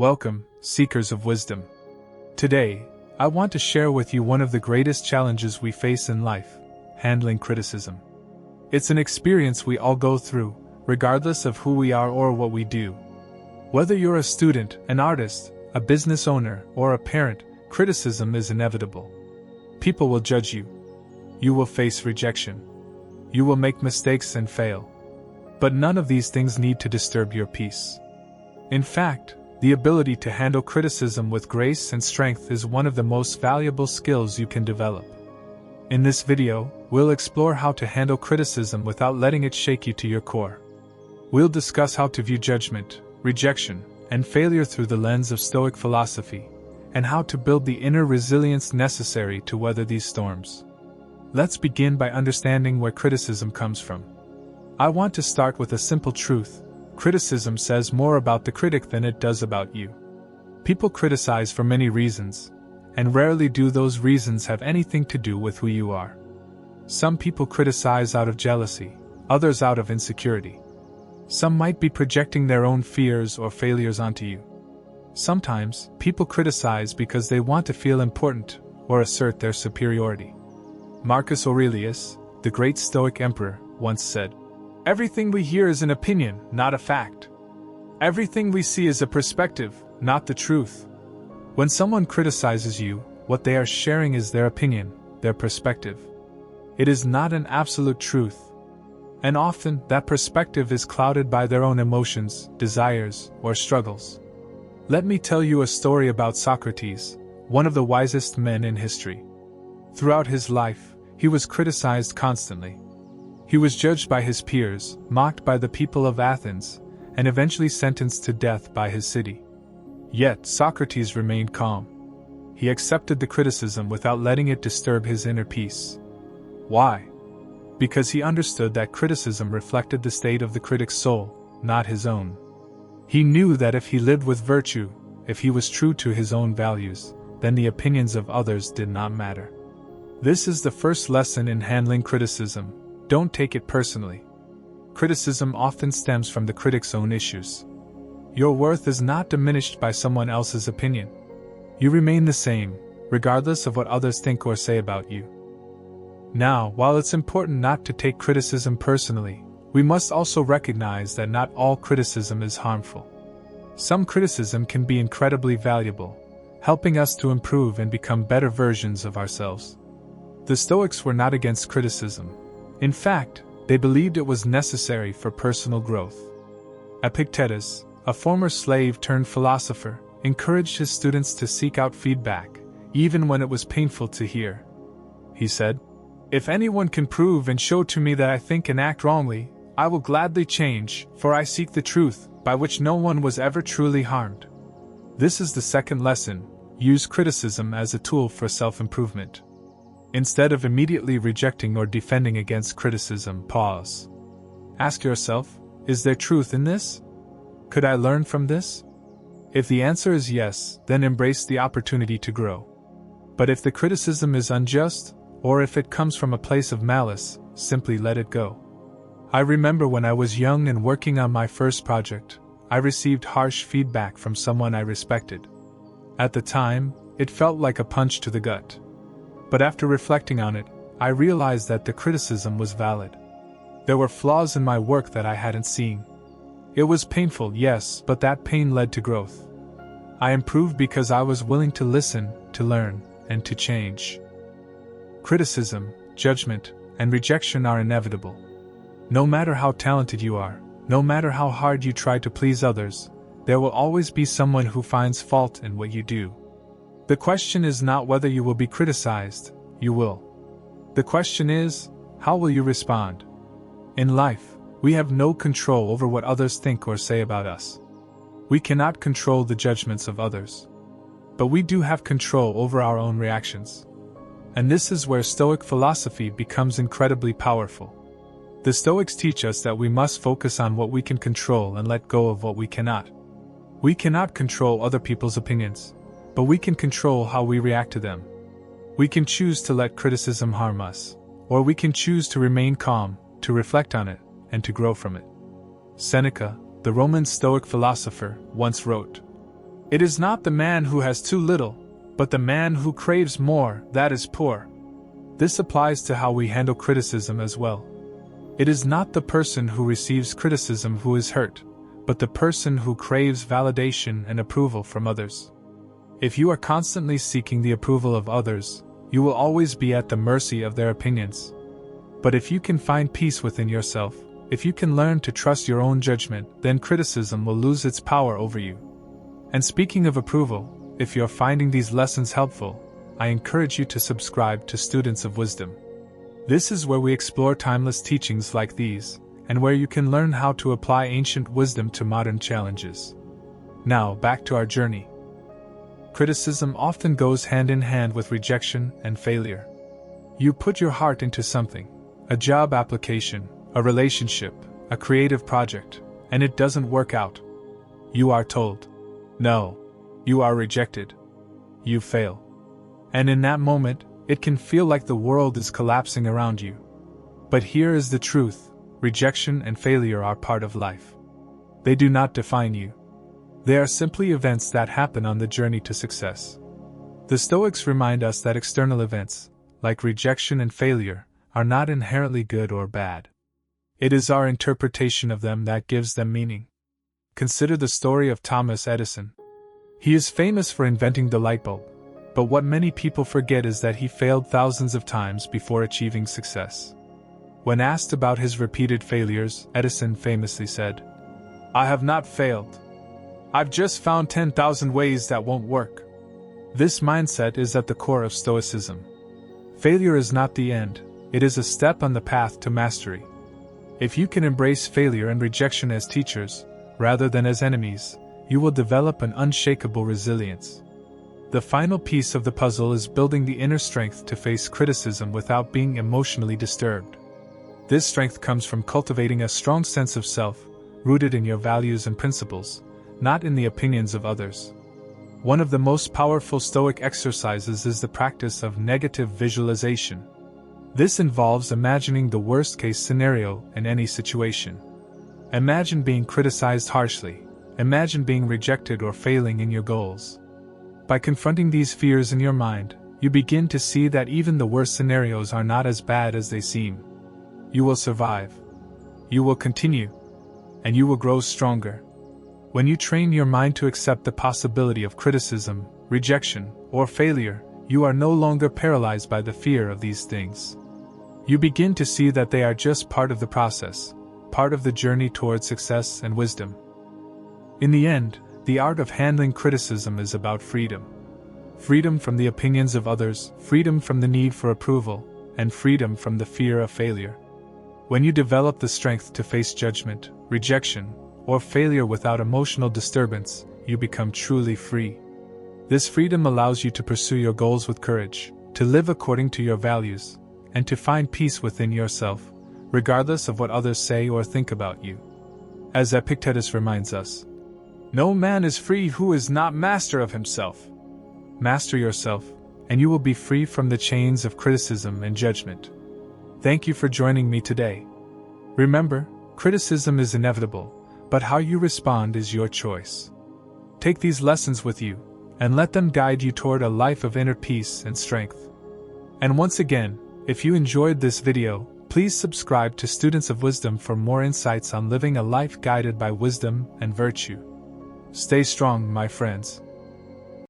Welcome, seekers of wisdom. Today, I want to share with you one of the greatest challenges we face in life: handling criticism. It's an experience we all go through, regardless of who we are or what we do. Whether you're a student, an artist, a business owner, or a parent, criticism is inevitable. People will judge you. You will face rejection. You will make mistakes and fail. But none of these things need to disturb your peace. In fact, the ability to handle criticism with grace and strength is one of the most valuable skills you can develop. In this video, we'll explore how to handle criticism without letting it shake you to your core. We'll discuss how to view judgment, rejection, and failure through the lens of Stoic philosophy, and how to build the inner resilience necessary to weather these storms. Let's begin by understanding where criticism comes from. I want to start with a simple truth: criticism says more about the critic than it does about you. People criticize for many reasons, and rarely do those reasons have anything to do with who you are. Some people criticize out of jealousy, others out of insecurity. Some might be projecting their own fears or failures onto you. Sometimes, people criticize because they want to feel important or assert their superiority. Marcus Aurelius, the great Stoic emperor, once said, "Everything we hear is an opinion, not a fact. Everything we see is a perspective, not the truth." When someone criticizes you, what they are sharing is their opinion, their perspective. It is not an absolute truth. And often, that perspective is clouded by their own emotions, desires, or struggles. Let me tell you a story about Socrates, one of the wisest men in history. Throughout his life, he was criticized constantly. He was judged by his peers, mocked by the people of Athens, and eventually sentenced to death by his city. Yet, Socrates remained calm. He accepted the criticism without letting it disturb his inner peace. Why? Because he understood that criticism reflected the state of the critic's soul, not his own. He knew that if he lived with virtue, if he was true to his own values, then the opinions of others did not matter. This is the first lesson in handling criticism. Don't take it personally. Criticism often stems from the critic's own issues. Your worth is not diminished by someone else's opinion. You remain the same, regardless of what others think or say about you. Now, while it's important not to take criticism personally, we must also recognize that not all criticism is harmful. Some criticism can be incredibly valuable, helping us to improve and become better versions of ourselves. The Stoics were not against criticism. In fact, they believed it was necessary for personal growth. Epictetus, a former slave turned philosopher, encouraged his students to seek out feedback, even when it was painful to hear. He said, "If anyone can prove and show to me that I think and act wrongly, I will gladly change, for I seek the truth, by which no one was ever truly harmed." This is the second lesson: use criticism as a tool for self-improvement. Instead of immediately rejecting or defending against criticism, pause. Ask yourself, is there truth in this? Could I learn from this? If the answer is yes, then embrace the opportunity to grow. But if the criticism is unjust, or if it comes from a place of malice, simply let it go. I remember when I was young and working on my first project, I received harsh feedback from someone I respected. At the time, it felt like a punch to the gut. But after reflecting on it, I realized that the criticism was valid. There were flaws in my work that I hadn't seen. It was painful, yes, but that pain led to growth. I improved because I was willing to listen, to learn, and to change. Criticism, judgment, and rejection are inevitable. No matter how talented you are, no matter how hard you try to please others, there will always be someone who finds fault in what you do. The question is not whether you will be criticized, you will. The question is, how will you respond? In life, we have no control over what others think or say about us. We cannot control the judgments of others. But we do have control over our own reactions. And this is where Stoic philosophy becomes incredibly powerful. The Stoics teach us that we must focus on what we can control and let go of what we cannot. We cannot control other people's opinions, but we can control how we react to them. We can choose to let criticism harm us, or we can choose to remain calm, to reflect on it, and to grow from it. Seneca, the Roman Stoic philosopher, once wrote, It is not the man who has too little, but the man who craves more that is poor. This applies to how we handle criticism as well. It is not the person who receives criticism who is hurt, but the person who craves validation and approval from others. If you are constantly seeking the approval of others, you will always be at the mercy of their opinions. But if you can find peace within yourself, if you can learn to trust your own judgment, then criticism will lose its power over you. And speaking of approval, if you're finding these lessons helpful, I encourage you to subscribe to Students of Wisdom. This is where we explore timeless teachings like these, and where you can learn how to apply ancient wisdom to modern challenges. Now, back to our journey. Criticism often goes hand in hand with rejection and failure. You put your heart into something, a job application, a relationship, a creative project, and it doesn't work out. You are told, no, you are rejected. You fail. And in that moment, it can feel like the world is collapsing around you. But here is the truth: rejection and failure are part of life. They do not define you. They are simply events that happen on the journey to success. The Stoics remind us that external events, like rejection and failure, are not inherently good or bad. It is our interpretation of them that gives them meaning. Consider the story of Thomas Edison. He is famous for inventing the light bulb, but what many people forget is that he failed thousands of times before achieving success. When asked about his repeated failures, Edison famously said, "I have not failed. I've just found 10,000 ways that won't work." This mindset is at the core of Stoicism. Failure is not the end, it is a step on the path to mastery. If you can embrace failure and rejection as teachers, rather than as enemies, you will develop an unshakable resilience. The final piece of the puzzle is building the inner strength to face criticism without being emotionally disturbed. This strength comes from cultivating a strong sense of self, rooted in your values and principles, not in the opinions of others. One of the most powerful Stoic exercises is the practice of negative visualization. This involves imagining the worst-case scenario in any situation. Imagine being criticized harshly. Imagine being rejected or failing in your goals. By confronting these fears in your mind, you begin to see that even the worst scenarios are not as bad as they seem. You will survive. You will continue. And you will grow stronger. When you train your mind to accept the possibility of criticism, rejection, or failure, you are no longer paralyzed by the fear of these things. You begin to see that they are just part of the process, part of the journey toward success and wisdom. In the end, the art of handling criticism is about freedom. Freedom from the opinions of others, freedom from the need for approval, and freedom from the fear of failure. When you develop the strength to face judgment, rejection, or failure without emotional disturbance, you become truly free. This freedom allows you to pursue your goals with courage, to live according to your values, and to find peace within yourself, regardless of what others say or think about you. As Epictetus reminds us, "No man is free who is not master of himself." Master yourself, and you will be free from the chains of criticism and judgment. Thank you for joining me today. Remember, criticism is inevitable, but how you respond is your choice. Take these lessons with you, and let them guide you toward a life of inner peace and strength. And once again, if you enjoyed this video, please subscribe to Students of Wisdom for more insights on living a life guided by wisdom and virtue. Stay strong, my friends.